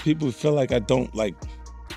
people feel like I don't like.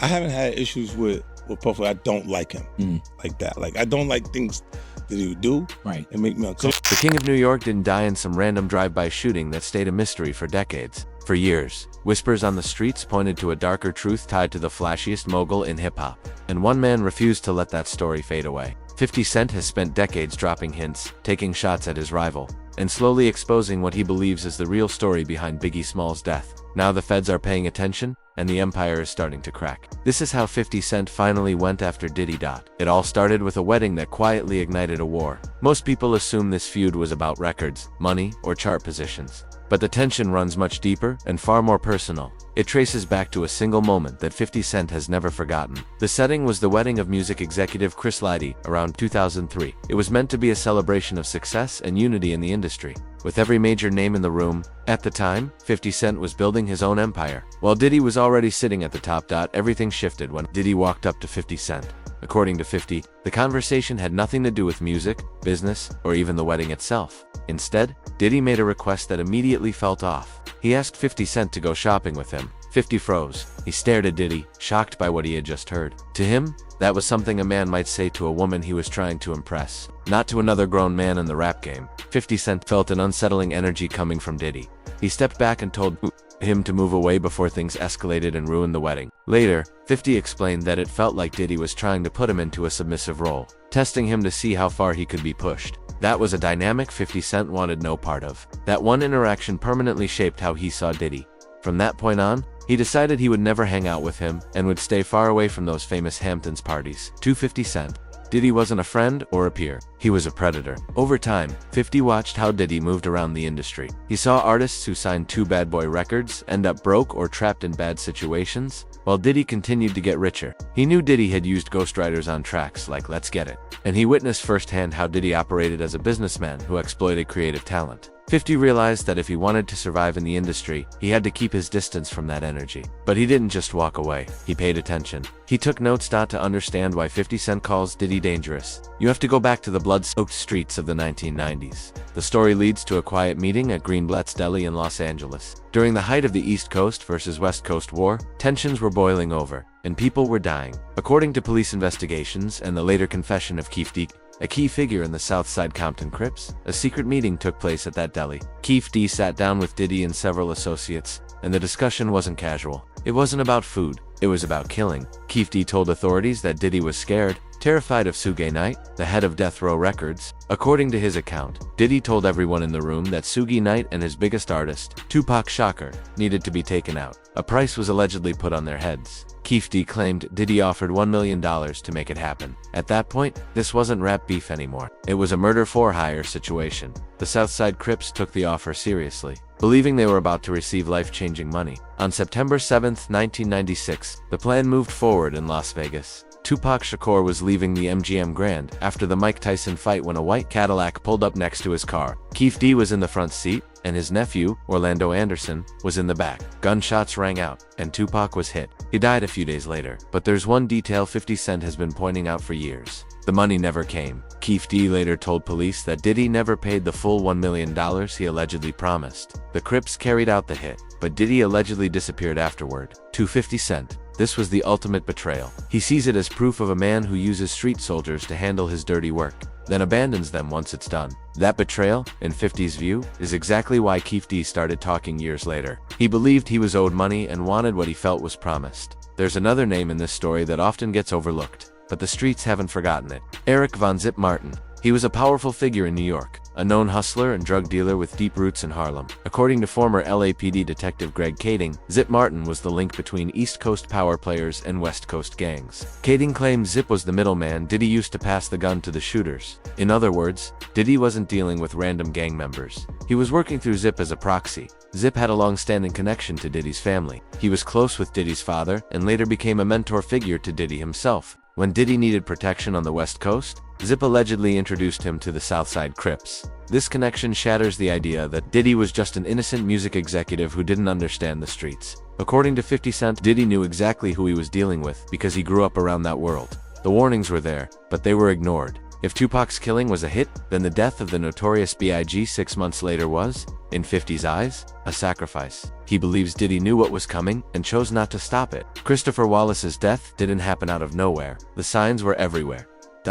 I haven't had issues with Puffy. I don't like him like that. Like I don't like things that he would do and make me uncomfortable. The King of New York didn't die in some random drive-by shooting that stayed a mystery for decades. For years, whispers on the streets pointed to a darker truth tied to the flashiest mogul in hip-hop. And one man refused to let that story fade away. 50 Cent has spent decades dropping hints, taking shots at his rival, and slowly exposing what he believes is the real story behind Biggie Small's death. Now the feds are paying attention, and the empire is starting to crack. This is how 50 Cent finally went after Diddy. It all started with a wedding that quietly ignited a war. Most people assume this feud was about records, money, or chart positions. But the tension runs much deeper and far more personal. It traces back to a single moment that 50 Cent has never forgotten. The setting was the wedding of music executive Chris Lighty around 2003. It was meant to be a celebration of success and unity in the industry. With every major name in the room, at the time, 50 Cent was building his own empire. While Diddy was already sitting at the top. Everything shifted when Diddy walked up to 50 Cent. According to 50, the conversation had nothing to do with music, business, or even the wedding itself. Instead, Diddy made a request that immediately felt off. He asked 50 Cent to go shopping with him. 50 froze. He stared at Diddy, shocked by what he had just heard. To him, that was something a man might say to a woman he was trying to impress, not to another grown man in the rap game. 50 Cent felt an unsettling energy coming from Diddy. He stepped back and told him to move away before things escalated and ruined the wedding. Later, 50 explained that it felt like Diddy was trying to put him into a submissive role, testing him to see how far he could be pushed. That was a dynamic 50 Cent wanted no part of. That one interaction permanently shaped how he saw Diddy. From that point on, he decided he would never hang out with him and would stay far away from those famous Hamptons parties. To 50 Cent, Diddy wasn't a friend or a peer. He was a predator. Over time, 50 watched how Diddy moved around the industry. He saw artists who signed to Bad Boy Records end up broke or trapped in bad situations, while Diddy continued to get richer. He knew Diddy had used ghostwriters on tracks like Let's Get It, and he witnessed firsthand how Diddy operated as a businessman who exploited creative talent. 50 realized that if he wanted to survive in the industry, he had to keep his distance from that energy. But he didn't just walk away. He paid attention. He took notes to understand why 50 Cent calls Diddy dangerous. You have to go back to the blood-soaked streets of the 1990s. The story leads to a quiet meeting at Greenblatt's Deli in Los Angeles. During the height of the East Coast versus West Coast war, tensions were boiling over, and people were dying. According to police investigations and the later confession of Keefe D, a key figure in the Southside Compton Crips, a secret meeting took place at that deli. Keefe D sat down with Diddy and several associates, and the discussion wasn't casual. It wasn't about food, it was about killing. Keefe D told authorities that Diddy was scared, terrified of Suge Knight, the head of Death Row Records. According to his account, Diddy told everyone in the room that Suge Knight and his biggest artist, Tupac Shakur, needed to be taken out. A price was allegedly put on their heads. Keefe D claimed Diddy offered $1 million to make it happen. At that point, this wasn't rap beef anymore. It was a murder-for-hire situation. The Southside Crips took the offer seriously, believing they were about to receive life-changing money. On September 7, 1996, the plan moved forward in Las Vegas. Tupac Shakur was leaving the MGM Grand after the Mike Tyson fight when a white Cadillac pulled up next to his car. Keefe D was in the front seat, and his nephew, Orlando Anderson, was in the back. Gunshots rang out, and Tupac was hit. He died a few days later. But there's one detail 50 Cent has been pointing out for years. The money never came. Keefe D later told police that Diddy never paid the full $1 million he allegedly promised. The Crips carried out the hit, but Diddy allegedly disappeared afterward. To 50 Cent, this was the ultimate betrayal. He sees it as proof of a man who uses street soldiers to handle his dirty work, then abandons them once it's done. That betrayal, in 50's view, is exactly why Keefe D started talking years later. He believed he was owed money and wanted what he felt was promised. There's another name in this story that often gets overlooked, but the streets haven't forgotten it. Eric Von Zip Martin. He was a powerful figure in New York, a known hustler and drug dealer with deep roots in Harlem. According to former LAPD detective Greg Kading, Zip Martin was the link between East Coast power players and West Coast gangs. Kading claims Zip was the middleman Diddy used to pass the gun to the shooters. In other words, Diddy wasn't dealing with random gang members. He was working through Zip as a proxy. Zip had a long-standing connection to Diddy's family. He was close with Diddy's father and later became a mentor figure to Diddy himself. When Diddy needed protection on the West Coast, Zip allegedly introduced him to the Southside Crips. This connection shatters the idea that Diddy was just an innocent music executive who didn't understand the streets. According to 50 Cent, Diddy knew exactly who he was dealing with because he grew up around that world. The warnings were there, but they were ignored. If Tupac's killing was a hit, then the death of the notorious B.I.G. 6 months later was, in 50's eyes, a sacrifice. He believes Diddy knew what was coming and chose not to stop it. Christopher Wallace's death didn't happen out of nowhere. The signs were everywhere.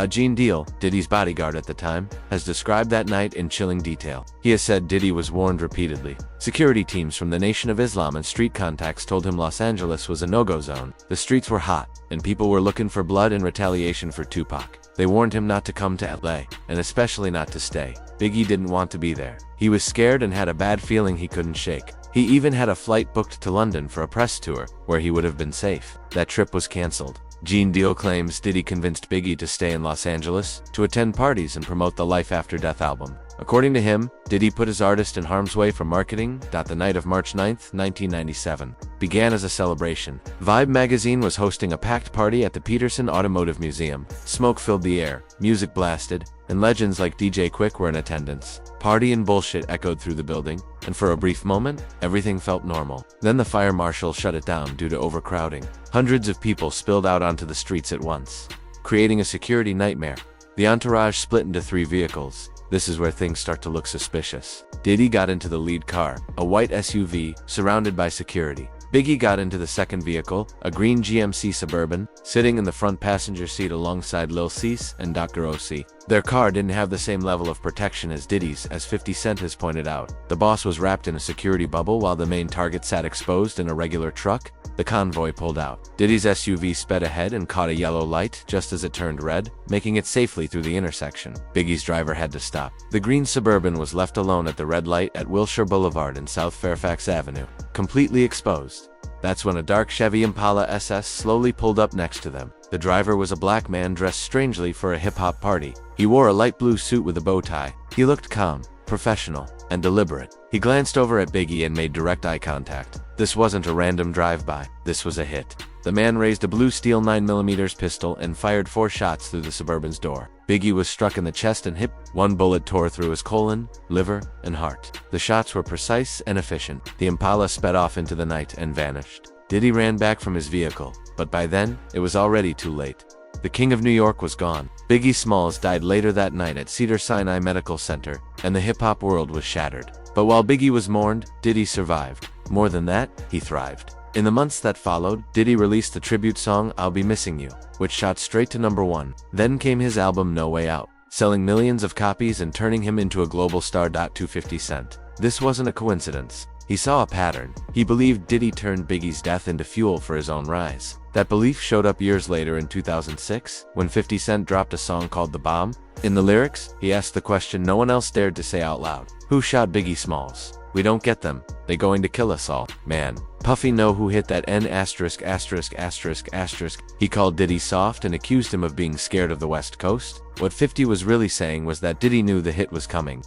Gene Deal, Diddy's bodyguard at the time, has described that night in chilling detail. He has said Diddy was warned repeatedly. Security teams from the Nation of Islam and street contacts told him Los Angeles was a no-go zone. The streets were hot, and people were looking for blood in retaliation for Tupac. They warned him not to come to LA, and especially not to stay. Biggie didn't want to be there. He was scared and had a bad feeling he couldn't shake. He even had a flight booked to London for a press tour, where he would have been safe. That trip was cancelled. Gene Deal claims Diddy convinced Biggie to stay in Los Angeles, to attend parties and promote the Life After Death album. According to him, Diddy put his artist in harm's way for marketing. The night of March 9, 1997, began as a celebration. Vibe magazine was hosting a packed party at the Peterson Automotive Museum. Smoke filled the air, music blasted, and legends like DJ Quick were in attendance. Party and bullshit echoed through the building, and for a brief moment, everything felt normal. Then the fire marshal shut it down due to overcrowding. Hundreds of people spilled out onto the streets at once, creating a security nightmare. The entourage split into 3 vehicles. This is where things start to look suspicious. Diddy got into the lead car, a white SUV, surrounded by security. Biggie got into the second vehicle, a green GMC Suburban, sitting in the front passenger seat alongside Lil Cease and Dr. O.C. Their car didn't have the same level of protection as Diddy's, as 50 Cent has pointed out. The boss was wrapped in a security bubble while the main target sat exposed in a regular truck. The convoy pulled out. Diddy's SUV sped ahead and caught a yellow light just as it turned red, making it safely through the intersection. Biggie's driver had to stop. The green Suburban was left alone at the red light at Wilshire Boulevard and South Fairfax Avenue, completely exposed. That's when a dark Chevy Impala SS slowly pulled up next to them. The driver was a black man dressed strangely for a hip-hop party. He wore a light blue suit with a bow tie. He looked calm, professional, and deliberate. He glanced over at Biggie and made direct eye contact. This wasn't a random drive-by. This was a hit. The man raised a blue steel 9mm pistol and fired 4 shots through the Suburban's door. Biggie was struck in the chest and hip. 1 bullet tore through his colon, liver, and heart. The shots were precise and efficient. The Impala sped off into the night and vanished. Diddy ran back from his vehicle, but by then, it was already too late. The King of New York was gone. Biggie Smalls died later that night at Cedars-Sinai Medical Center, and the hip-hop world was shattered. But while Biggie was mourned, Diddy survived. More than that, he thrived. In the months that followed, Diddy released the tribute song I'll Be Missing You, which shot straight to #1. Then came his album No Way Out, selling millions of copies and turning him into a global star. 50 Cent. This wasn't a coincidence. He saw a pattern. He believed Diddy turned Biggie's death into fuel for his own rise. That belief showed up years later in 2006, when 50 Cent dropped a song called The Bomb. In the lyrics, he asked the question no one else dared to say out loud. Who shot Biggie Smalls? We don't get them. They going to kill us all. Man. Puffy know who hit that N*********. He called Diddy soft and accused him of being scared of the West Coast. What 50 was really saying was that Diddy knew the hit was coming.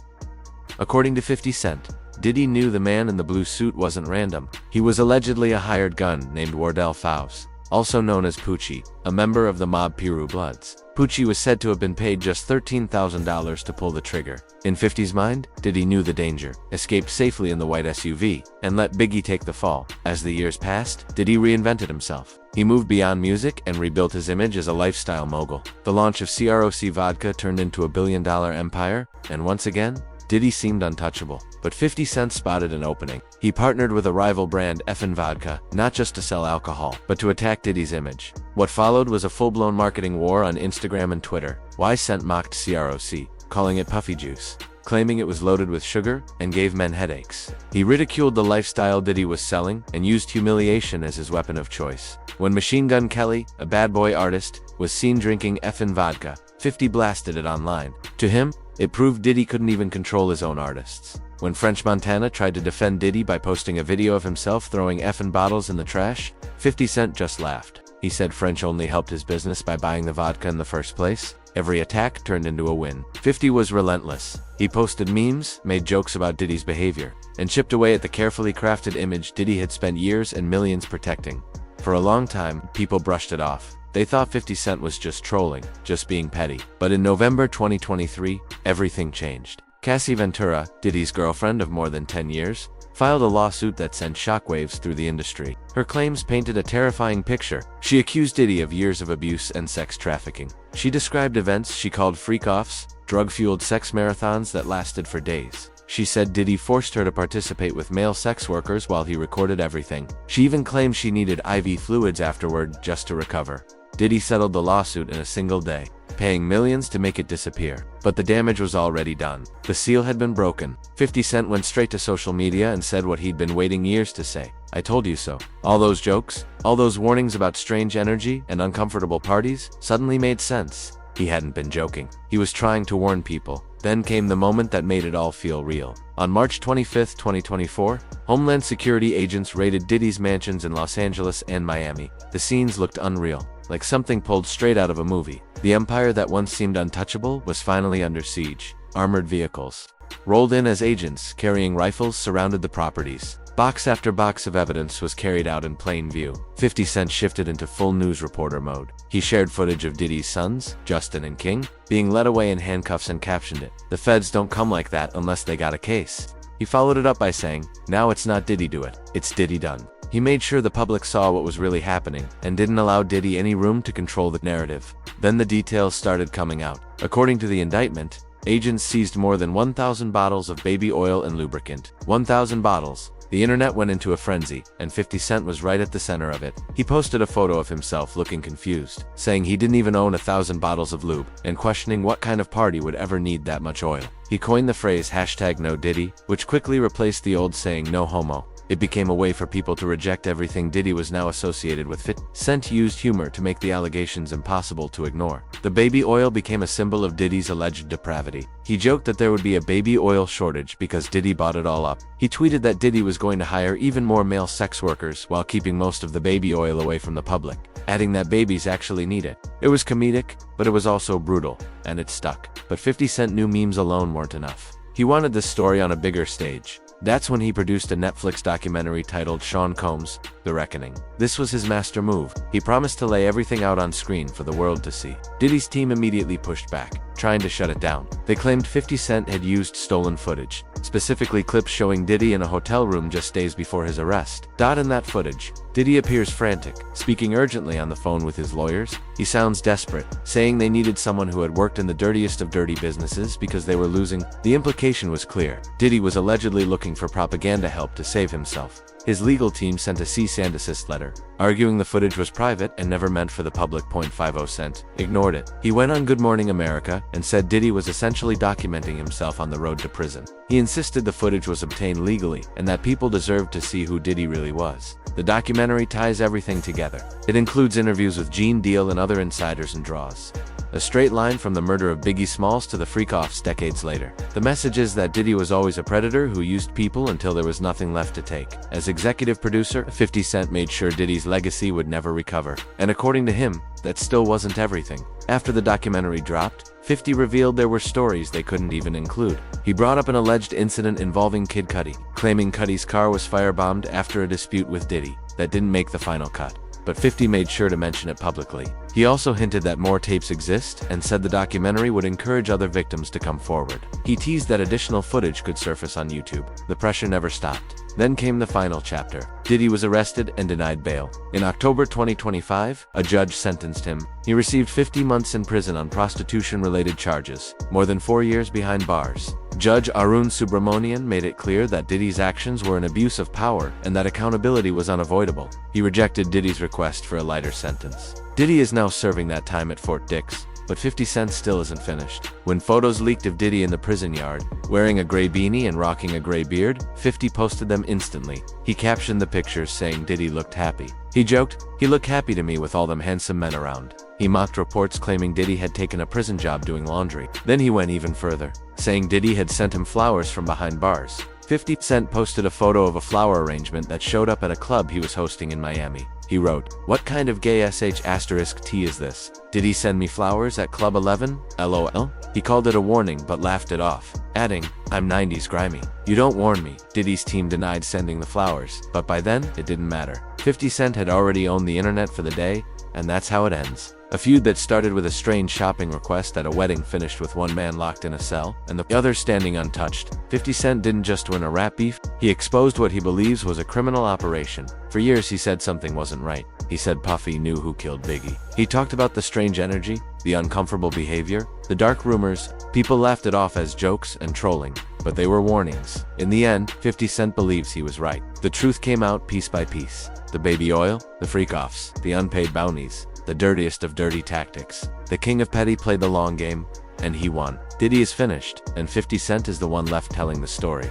According to 50 Cent, Diddy knew the man in the blue suit wasn't random. He was allegedly a hired gun named Wardell Faust, also known as Poochie, a member of the mob Piru Bloods. Poochie was said to have been paid just $13,000 to pull the trigger. In 50's mind, Diddy knew the danger, escaped safely in the white SUV, and let Biggie take the fall. As the years passed, Diddy reinvented himself. He moved beyond music and rebuilt his image as a lifestyle mogul. The launch of CROC Vodka turned into a billion-dollar empire, and once again, Diddy seemed untouchable. But 50 Cent spotted an opening. He partnered with a rival brand, Effin' Vodka, not just to sell alcohol, but to attack Diddy's image. What followed was a full-blown marketing war on Instagram and Twitter. Cent mocked CROC, calling it puffy juice, claiming it was loaded with sugar and gave men headaches. He ridiculed the lifestyle Diddy was selling and used humiliation as his weapon of choice. When Machine Gun Kelly, a bad boy artist, was seen drinking Effin' Vodka, 50 blasted it online. To him, it proved Diddy couldn't even control his own artists. When French Montana tried to defend Diddy by posting a video of himself throwing effin' bottles in the trash, 50 Cent just laughed. He said French only helped his business by buying the vodka in the first place. Every attack turned into a win. 50 was relentless. He posted memes, made jokes about Diddy's behavior, and chipped away at the carefully crafted image Diddy had spent years and millions protecting. For a long time, people brushed it off. They thought 50 Cent was just trolling, just being petty. But in November 2023, everything changed. Cassie Ventura, Diddy's girlfriend of more than 10 years, filed a lawsuit that sent shockwaves through the industry. Her claims painted a terrifying picture. She accused Diddy of years of abuse and sex trafficking. She described events she called freak-offs, drug-fueled sex marathons that lasted for days. She said Diddy forced her to participate with male sex workers while he recorded everything. She even claimed she needed IV fluids afterward just to recover. Diddy settled the lawsuit in a single day, paying millions to make it disappear. But the damage was already done. The seal had been broken. 50 Cent went straight to social media and said what he'd been waiting years to say. "I told you so." All those jokes, all those warnings about strange energy and uncomfortable parties suddenly made sense. He hadn't been joking. He was trying to warn people. Then came the moment that made it all feel real. On March 25, 2024, Homeland Security agents raided Diddy's mansions in Los Angeles and Miami. The scenes looked unreal, like something pulled straight out of a movie. The empire that once seemed untouchable was finally under siege. Armored vehicles rolled in as agents carrying rifles surrounded the properties. Box after box of evidence was carried out in plain view. 50 Cent shifted into full news reporter mode. He shared footage of Diddy's sons, Justin and King, being led away in handcuffs and captioned it, "The feds don't come like that unless they got a case." He followed it up by saying, "Now it's not Diddy do it, it's Diddy done." He made sure the public saw what was really happening and didn't allow Diddy any room to control the narrative. Then the details started coming out. According to the indictment, agents seized more than 1,000 bottles of baby oil and lubricant. 1,000 bottles. The internet went into a frenzy, and 50 Cent was right at the center of it. He posted a photo of himself looking confused, saying he didn't even own 1,000 bottles of lube, and questioning what kind of party would ever need that much oil. He coined the phrase #NoDiddy, which quickly replaced the old saying "no homo." It became a way for people to reject everything Diddy was now associated with. 50 Cent used humor to make the allegations impossible to ignore. The baby oil became a symbol of Diddy's alleged depravity. He joked that there would be a baby oil shortage because Diddy bought it all up. He tweeted that Diddy was going to hire even more male sex workers while keeping most of the baby oil away from the public, adding that babies actually need it. It was comedic, but it was also brutal, and it stuck. But 50 Cent knew memes alone weren't enough. He wanted this story on a bigger stage. That's when he produced a Netflix documentary titled Sean Combs: The Reckoning. This was his master move. He promised to lay everything out on screen for the world to see. Diddy's team immediately pushed back, trying to shut it down. They claimed 50 Cent had used stolen footage, specifically clips showing Diddy in a hotel room just days before his arrest. In that footage, Diddy appears frantic, speaking urgently on the phone with his lawyers. He sounds desperate, saying they needed someone who had worked in the dirtiest of dirty businesses because they were losing. The implication was clear. Diddy was allegedly looking for propaganda help to save himself. His legal team sent a cease and desist letter, arguing the footage was private and never meant for the public. 50 Cent ignored it. He went on Good Morning America and said Diddy was essentially documenting himself on the road to prison. He insisted the footage was obtained legally and that people deserved to see who Diddy really was. The documentary ties everything together. It includes interviews with Gene Deal and other insiders and draws a straight line from the murder of Biggie Smalls to the freak-offs decades later. The message is that Diddy was always a predator who used people until there was nothing left to take. As executive producer, 50 Cent made sure Diddy's legacy would never recover. And according to him, that still wasn't everything. After the documentary dropped, 50 revealed there were stories they couldn't even include. He brought up an alleged incident involving Kid Cudi, claiming Cudi's car was firebombed after a dispute with Diddy that didn't make the final cut. But 50 made sure to mention it publicly. He also hinted that more tapes exist and said the documentary would encourage other victims to come forward. He teased that additional footage could surface on YouTube. The pressure never stopped. Then came the final chapter. Diddy was arrested and denied bail. In October 2025, a judge sentenced him. He received 50 months in prison on prostitution-related charges, more than 4 years behind bars. Judge Arun Subramanian made it clear that Diddy's actions were an abuse of power and that accountability was unavoidable. He rejected Diddy's request for a lighter sentence. Diddy is now serving that time at Fort Dix, but 50 Cent still isn't finished. When photos leaked of Diddy in the prison yard, wearing a gray beanie and rocking a gray beard, 50 posted them instantly. He captioned the pictures saying Diddy looked happy. He joked, "He looked happy to me with all them handsome men around." He mocked reports claiming Diddy had taken a prison job doing laundry. Then he went even further, saying Diddy had sent him flowers from behind bars. 50 Cent posted a photo of a flower arrangement that showed up at a club he was hosting in Miami. He wrote, "What kind of gay **T is this? Did he send me flowers at Club 11? LOL?" He called it a warning but laughed it off, adding, "I'm 90s grimy. You don't warn me." Diddy's team denied sending the flowers, but by then, it didn't matter. 50 Cent had already owned the internet for the day, and that's how it ends. A feud that started with a strange shopping request at a wedding finished with one man locked in a cell and the other standing untouched. 50 Cent didn't just win a rap beef, he exposed what he believes was a criminal operation. For years he said something wasn't right. He said Puffy knew who killed Biggie. He talked about the strange energy, the uncomfortable behavior, the dark rumors. People laughed it off as jokes and trolling, but they were warnings. In the end, 50 Cent believes he was right. The truth came out piece by piece. The baby oil, the freak-offs, the unpaid bounties, the dirtiest of dirty tactics. The king of petty played the long game, and he won. Diddy is finished, and 50 Cent is the one left telling the story.